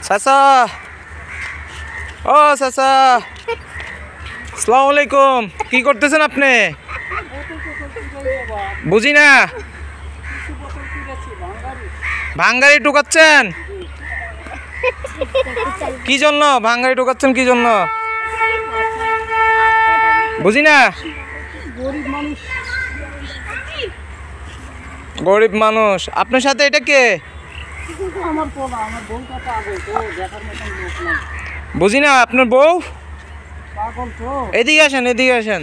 চাচা, ও চাচা, আসসালামু আলাইকুম। কি করতেছেন আপনি? বুঝি না। ভাঙ্গারি ঢুকাচ্ছেন কি জন্য? ভাঙ্গারি ঢুকাচ্ছেন কি জন্য? বুঝি না। গরিব মানুষ। আপনার সাথে এটা কে? বুঝি না। আপনার বউ? এদিকে আসেন, এদিকে আসেন।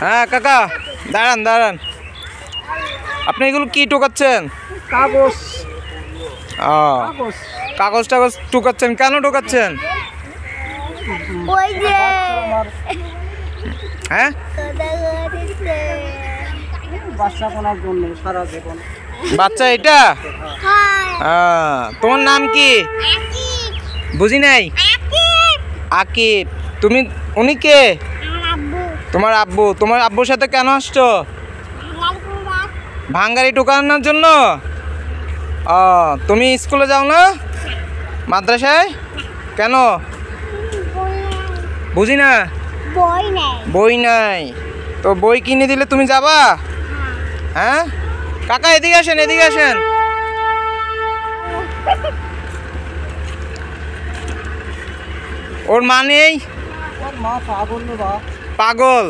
হ্যাঁ কাকা, দাঁড়ান দাঁড়ান। আপনি এগুলো কি টোকাচ্ছেন? কাগজ। কাগজ টাগজ টোকাচ্ছেন? কেন টোকাচ্ছেন? হ্যাঁ, বাচ্চা এটা? তোমার নাম কি? বুঝি নাই। আকিব। তুমি, উনি কে? তোমার আব্বু। তোমার আব্বুর সাথে কেন আসছো? ভাঙ্গারি টোকানোর জন্য? তুমি স্কুলে যাও না? মাদ্রাসায় কেন? বুঝি না। বই নাই তো বই কিনে দিলে তুমি যাবা? হ্যাঁ কাকা, এদিকে আসেন, এদিকে আসেন। ওর মা নেই? পাগল।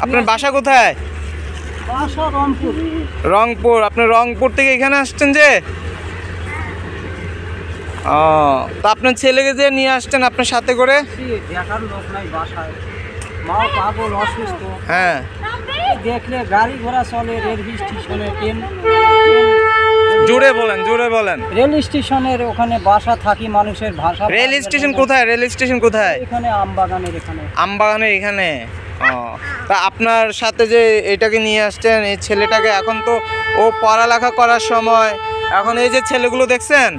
আপনার বাসা কোথায়? রংপুর। আপনি রংপুর থেকে এখানে আসছেন যে? তা আপনার ছেলেকে যে নিয়ে আসছেন আপনার সাথে করে? দেখার লোক নাই বাসায়, মা পাগল, অসুস্থ। হ্যাঁ, দেখলে গাড়ি ঘোড়া চলে, রেল স্টেশনে ট্রেন। জোরে বলেন, জোরে বলেন। রেল স্টেশনের ওখানে বাসা থাকি, মানুষের ভাষা। রেল স্টেশন কোথায়? রেল স্টেশন কোথায়? এখানে আমবাগানের এখানে। আমবাগানের এখানে। তা আপনার সাথে যে এটাকে নিয়ে আসছেন, এই ছেলেটাকে, এখন তো ও পড়ালেখা করার সময়। এখন এই যে ছেলেগুলো দেখছেন,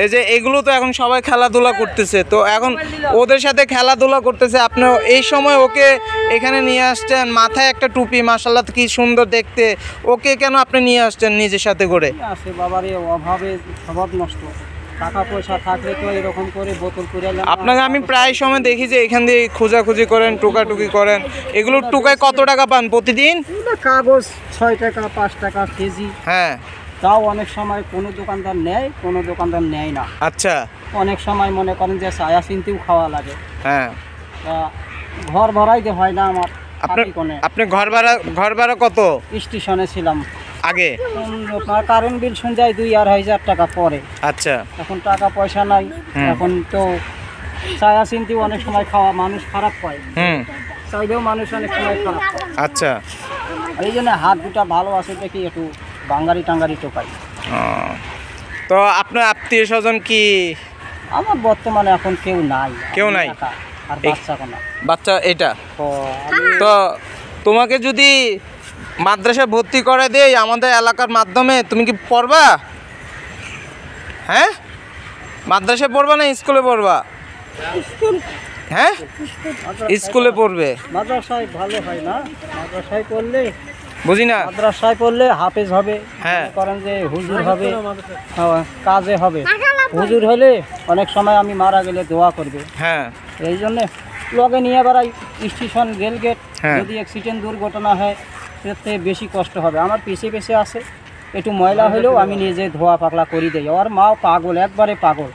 এই যে এগুলো তো এখন সবাই খেলাধুলা করতেছে, তো এখন ওদের সাথে খেলাধুলা করতেছে। আপনি এই সময় ওকে এখানে নিয়ে আসছেন, মাথায় একটা টুপি, মাশাআল্লাহ কি সুন্দর দেখতে। ওকে কেন আপনি নিয়ে আসছেন নিজের সাথে করে? আছে বাবার এই অভাবে স্বভাব নষ্ট। টাকা পয়সা থাকলে তো এরকম করে বোতল করে। আপনাকে আমি প্রায় সময় দেখি যে এখান দিয়ে খোঁজাখুঁজি করেন, টোকাটুকি করেন। এগুলোর টোকায় কত টাকা পান প্রতিদিন? কাগজ 6 টাকা 5 টাকা কেজি। হ্যাঁ, তাও অনেক সময় কোনো দোকানদার নেয়, কোনো দোকানদার নেয় না। আচ্ছা। অনেক সময় মনে করেন যে ছায়া চিনতেও খাওয়া লাগে। হ্যাঁ, তা ঘর ভাড়াইতে হয় না আমার। আপনি ঘর ভাড়া কত? স্টেশনে ছিলাম আগে। আপনার কারেন্ট বিল শুনজায় 2-2,500 টাকা পরে। আচ্ছা। এখন টাকা পয়সা নাই, এখন তো ছায়া চিনতেও অনেক সময় খাওয়া মানুষ খারাপ পায়। চাইলেও মানুষ অনেক সময় খারাপ পায়। আচ্ছা, এই জন্য হাত দুটা ভালো আছে দেখি একটু বাঙ্গারি টাঙ্গারি টোকাই। তো আপনার আত্মীয় স্বজন কি? আমার বর্তমানে এখন কেউ নাই। কেউ নাই? আর বাচ্চা কোনা? বাচ্চা এটা। তো তোমাকে যদি মাদ্রাসায় ভর্তি করে দেই আমাদের এলাকার মাধ্যমে, তুমি কি পড়বা? হ্যাঁ, মাদ্রাসায় পড়বা না স্কুলে পড়বা? হ্যাঁ, স্কুলে পড়বে। মাদ্রাসায় ভালো হয় না? মাদ্রাসায় পড়লে, বুঝি না, মাদ্রাসায় পড়লে হাফেজ হবে। হ্যাঁ, করেন যে হুজুর হবে, কাজে হবে। হুজুর হলে অনেক সময় আমি মারা গেলে দোয়া করবে। হ্যাঁ, এই জন্যে লগে নিয়ে বেড়াই স্টেশন, রেলগেট। যদি অ্যাক্সিডেন্ট দুর্ঘটনা হয় এর থেকে বেশি কষ্ট হবে। আমার পিছিয়ে পিছিয়ে আসে, একটু ময়লা হলেও আমি নিজে ধোয়া পাকলা করে দিই। ওর মাও পাগল, একবারে পাগল।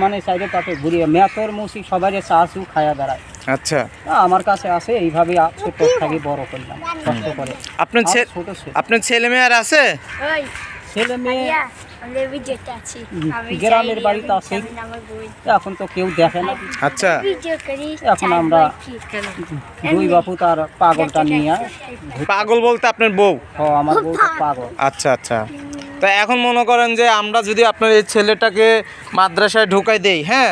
মানে সাইডে তাকে ঘুরিয়ে মেথর মুসি সবাই চা খায়া বেড়ায়। আচ্ছা, আমার কাছে আছে, এইভাবে ছোট থাকি বড় করলাম কষ্ট করে। আপনার ছেলে মেয়ে আর আছে? ছেলে মেয়ে গ্রামের বাড়িতে আছে, এখন তো কেউ দেখে না। আচ্ছা, এখন আমরা দুই বাপু তার পাগলটা নিয়ে। পাগল বলতে আপনার বউ? আমার বউ পাগল। আচ্ছা আচ্ছা। তা এখন মনে করেন যে আমরা যদি আপনার এই ছেলেটাকে মাদ্রাসায় ঢুকাই দেই, হ্যাঁ,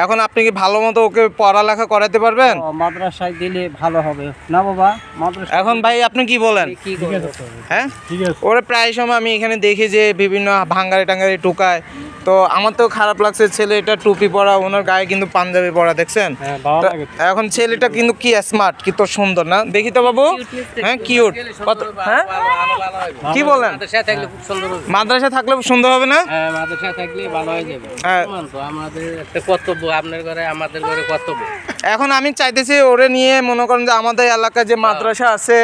এখন আপনি কি ভালো মতো ওকে পড়ালেখা করাতে পারবেন? মাদ্রাসায় দিলে ভালো হবে না বাবা? এখন ভাই আপনি কি বলেন? হ্যাঁ, ওরা প্রায় সময় আমি এখানে দেখি যে বিভিন্ন ভাঙ্গারি টাঙ্গারি টোকায়, তো আমার তো খারাপ লাগছে, ছেলে এটা টুপি পরা, ওনার গায়ে কিন্তু পাঞ্জাবি পরা, দেখছেন? তো এখন ছেলেটা কিন্তু কি স্মার্ট, কি তো সুন্দর না, দেখি তো বাবু। হ্যাঁ কিউট, কত, হ্যাঁ কি বলেন? মাদ্রাসা থাকলে সুন্দর হবে না? মাদ্রাসা থাকলে ভালো হয়ে যাবে। হ্যাঁ, তো আমাদের একটা কর্তব্য, আপনার ঘরে আমাদের ঘরে কর্তব্য। এখন আমি চাইতেছি ওরে নিয়ে মনে করেন যে আমাদের এলাকায় যে মাদ্রাসা আছে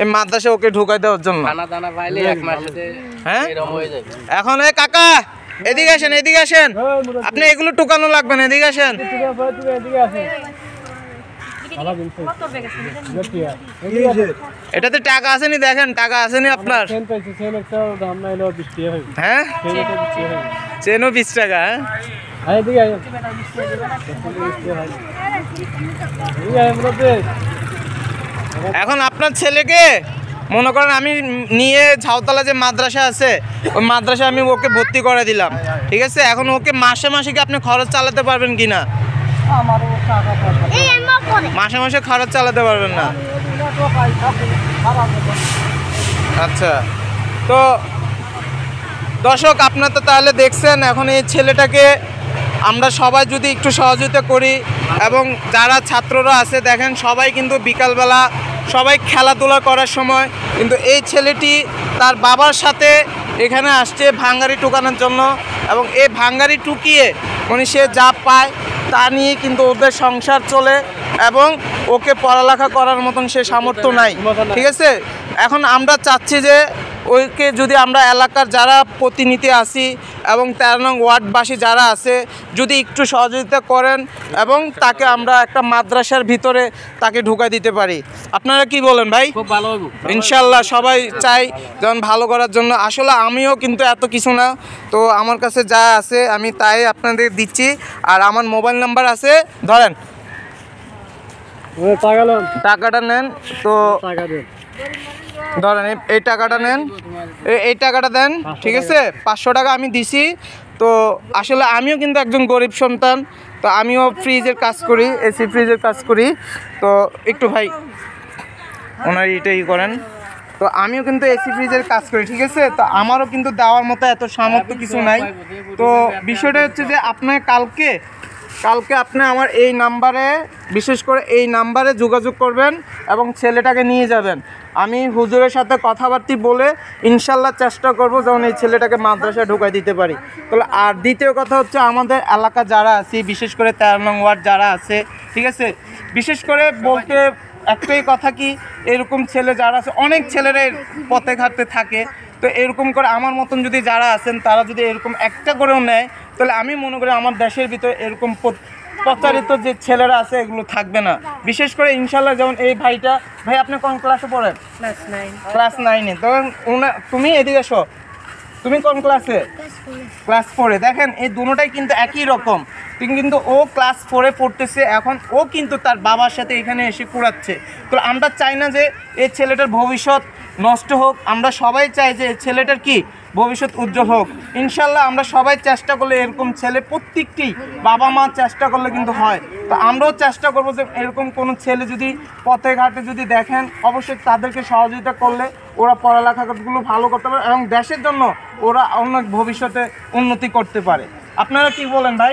এই মাদ্রাসা ওকে ঢুকাই দেওয়ার জন্য। খানা দানা পাইলে এক মাসে হ্যাঁ এরকম হয়ে যাবে। এখন এই কাকা এদিকে আসেন, এদিকে আসেন, আপনি এগুলো টুকানো লাগবে না, এদিকে আসেন। এটাতে টাকা আসেনি, দেখেন টাকা আসেনি আপনার। হ্যাঁ চেনও 20 টাকা। হ্যাঁ এখন আপনার ছেলেকে মনে করেন আমি নিয়ে ঝাউতলা যে মাদ্রাসা আছে ওই মাদ্রাসায় আমি ওকে ভর্তি করে দিলাম, ঠিক আছে? এখন ওকে মাসে মাসে কি আপনি খরচ চালাতে পারবেন কি না? মাসে মাসে খরচ চালাতে পারবেন না। আচ্ছা, তো দর্শক আপনার তো তাহলে দেখছেন, এখন এই ছেলেটাকে আমরা সবাই যদি একটু সহযোগিতা করি এবং যারা ছাত্ররা আছে দেখেন সবাই কিন্তু বিকালবেলা সবাই খেলাধুলা করার সময় কিন্তু এই ছেলেটি তার বাবার সাথে এখানে আসছে ভাঙ্গারি টুকানোর জন্য, এবং এই ভাঙ্গারি টুকিয়ে মানে সে যা পায় তা নিয়ে কিন্তু ওদের সংসার চলে, এবং ওকে পড়ালেখা করার মতন সে সামর্থ্য নাই, ঠিক আছে? এখন আমরা চাচ্ছি যে ওইকে যদি আমরা এলাকার যারা প্রতিনিধি আছি এবং 13 নং ওয়ার্ডবাসী যারা আছে যদি একটু সহযোগিতা করেন এবং তাকে আমরা একটা মাদ্রাসার ভিতরে তাকে ঢুকাই দিতে পারি। আপনারা কি বলেন ভাই? খুব ভালো হবে ইনশাল্লাহ, সবাই চাই যেমন ভালো করার জন্য। আসলে আমিও কিন্তু এত কিছু না, তো আমার কাছে যা আছে আমি তাই আপনাদের দিচ্ছি। আর আমার মোবাইল নাম্বার আছে, ধরেন টাকাটা নেন, তো ধরেন এই টাকাটা নেন, এই টাকাটা দেন, ঠিক আছে? 500 টাকা আমি দিছি। তো আসলে আমিও কিন্তু একজন গরিব সন্তান, তো আমিও ফ্রিজের কাজ করি, এসি ফ্রিজের কাজ করি। তো একটু ভাই ওনার এটাই করেন, তো আমিও কিন্তু এসি ফ্রিজের কাজ করি, ঠিক আছে? তো আমারও কিন্তু দেওয়ার মতো এত সামর্থ্য কিছু নাই। তো বিষয়টা হচ্ছে যে আপনার কালকে আপনি আমার এই নাম্বারে, বিশেষ করে এই নাম্বারে যোগাযোগ করবেন এবং ছেলেটাকে নিয়ে যাবেন। আমি হুজুরের সাথে কথাবার্তা বলে ইনশাল্লাহ চেষ্টা করব যেমন এই ছেলেটাকে মাদ্রাসায় ঢুকাই দিতে পারি। তাহলে আর দ্বিতীয় কথা হচ্ছে আমাদের এলাকা যারা আছি, বিশেষ করে 13 নং ওয়ার্ড যারা আছে, ঠিক আছে? বিশেষ করে বলতে একটাই কথা কি, এরকম ছেলে যারা আছে, অনেক ছেলেরা পথে ঘাটে থাকে, তো এরকম করে আমার মতন যদি যারা আছেন তারা যদি এরকম একটা করেও নেয় তাহলে আমি মনে করি আমার দেশের ভিতরে এরকম প্রচারিত যে ছেলেরা আছে এগুলো থাকবে না। বিশেষ করে ইনশাল্লাহ যেমন এই ভাইটা, ভাই আপনি কোন ক্লাসে পড়েন? ক্লাস 9-এ। তখন তুমি এদিকে এসো, তুমি কোন ক্লাসে? ক্লাস 4-এ। দেখেন এই দুটোটাই কিন্তু একই রকম, কিন্তু ও ক্লাস 4-এ পড়তেছে, এখন ও কিন্তু তার বাবার সাথে এখানে এসে কুড়াচ্ছে। তো আমরা চাই না যে এই ছেলেটার ভবিষ্যৎ নষ্ট হোক, আমরা সবাই চাই যে ছেলেটার কি ভবিষ্যৎ উজ্জ্বল হোক। ইনশাল্লাহ আমরা সবাই চেষ্টা করলে এরকম ছেলে প্রত্যেকটি বাবা মা চেষ্টা করলে কিন্তু হয়। তো আমরাও চেষ্টা করবো যে এরকম কোনো ছেলে যদি পথে ঘাটে যদি দেখেন অবশ্যই তাদেরকে সহযোগিতা করলে ওরা পড়ালেখাগুলো ভালো করতে পারে এবং দেশের জন্য ওরা অনেক ভবিষ্যতে উন্নতি করতে পারে। আপনারা কি বলেন ভাই?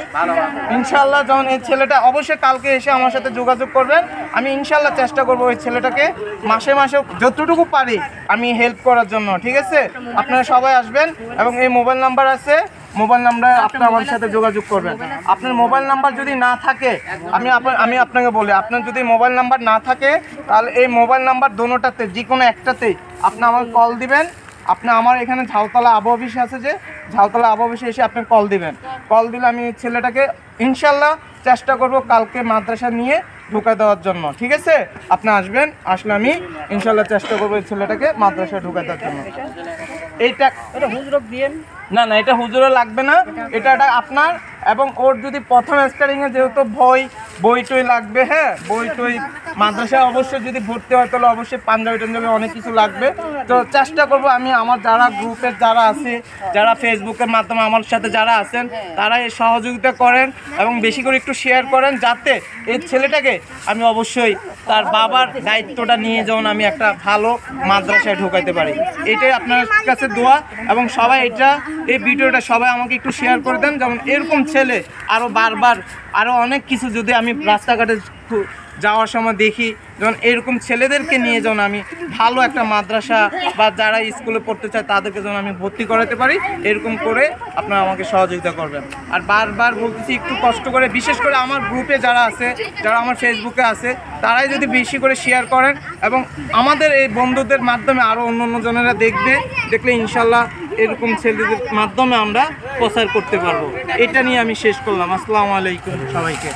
ইনশাল্লাহ যখন এই ছেলেটা অবশ্যই কালকে এসে আমার সাথে যোগাযোগ করবেন, আমি ইনশাল্লাহ চেষ্টা করবো ওই ছেলেটাকে মাসে মাসে যতটুকু পারি আমি হেল্প করার জন্য, ঠিক আছে? আপনারা সবাই আসবেন এবং এই মোবাইল নাম্বার আছে, মোবাইল নাম্বার আপনি আমার সাথে যোগাযোগ করবেন। আপনার মোবাইল নাম্বার যদি না থাকে, আমি আপনাকে বলি, আপনার যদি মোবাইল নাম্বার না থাকে তাহলে এই মোবাইল নাম্বার দুটোটাতে যে কোনো একটাতেই আপনি আমাকে কল দিবেন। আপনি আমার এখানে ঝাউতলা আবু অফিসে আছে, যে ঝাউতলা আবু অফিসে এসে আপনি কল দিবেন। কল দিলে আমি ছেলেটাকে ইনশাল্লাহ চেষ্টা করব কালকে মাদ্রাসা নিয়ে ঢুকা দেওয়ার জন্য, ঠিক আছে? আপনি আসবেন, আসলে আমি ইনশাল্লাহ চেষ্টা করবো এই ছেলেটাকে মাদ্রাসায় ঢুকা দেওয়ার জন্য। এইটা হুজুরক দিয়ে না, এটা হুজুরে লাগবে না, এটা আপনার। এবং ওর যদি প্রথম স্টার্টিংয়ে যেহেতু ভয় বই টই লাগবে, হ্যাঁ বই টই মাদ্রাসায় অবশ্যই যদি ভর্তি হয় তাহলে অবশ্যই পাঞ্জাবি টাঞ্জাবি অনেক কিছু লাগবে। তো চেষ্টা করব আমি আমার যারা গ্রুপের যারা আছে, যারা ফেসবুকের মাধ্যমে আমার সাথে যারা আছেন তারা এই সহযোগিতা করেন এবং বেশি করে একটু শেয়ার করেন, যাতে এই ছেলেটাকে আমি অবশ্যই তার বাবার দায়িত্বটা নিয়ে যেমন আমি একটা ভালো মাদ্রাসায় ঢোকাইতে পারি। এটাই আপনার কাছে দোয়া, এবং সবাই এই ভিডিওটা সবাই আমাকে একটু শেয়ার করে দেন, যেমন এরকম ছেলে আরও বারবার আরও অনেক কিছু যদি আমি রাস্তাঘাটে যাওয়ার সময় দেখি, যেমন এরকম ছেলেদেরকে নিয়ে যেমন আমি ভালো একটা মাদ্রাসা বা যারা স্কুলে পড়তে চায় তাদেরকে যেন আমি ভর্তি করাতে পারি, এরকম করে আপনারা আমাকে সহযোগিতা করবেন। আর বারবার বলতেছি একটু কষ্ট করে, বিশেষ করে আমার গ্রুপে যারা আছে, যারা আমার ফেসবুকে আছে, তারাই যদি বেশি করে শেয়ার করেন এবং আমাদের এই বন্ধুদের মাধ্যমে আরও অন্য জনেরা দেখলে ইনশাল্লাহ এরকম ছেলেদের মাধ্যমে আমরা প্রচার করতে পারবো। এটা নিয়ে আমি শেষ করলাম। আসসালামু আলাইকুম সবাইকে।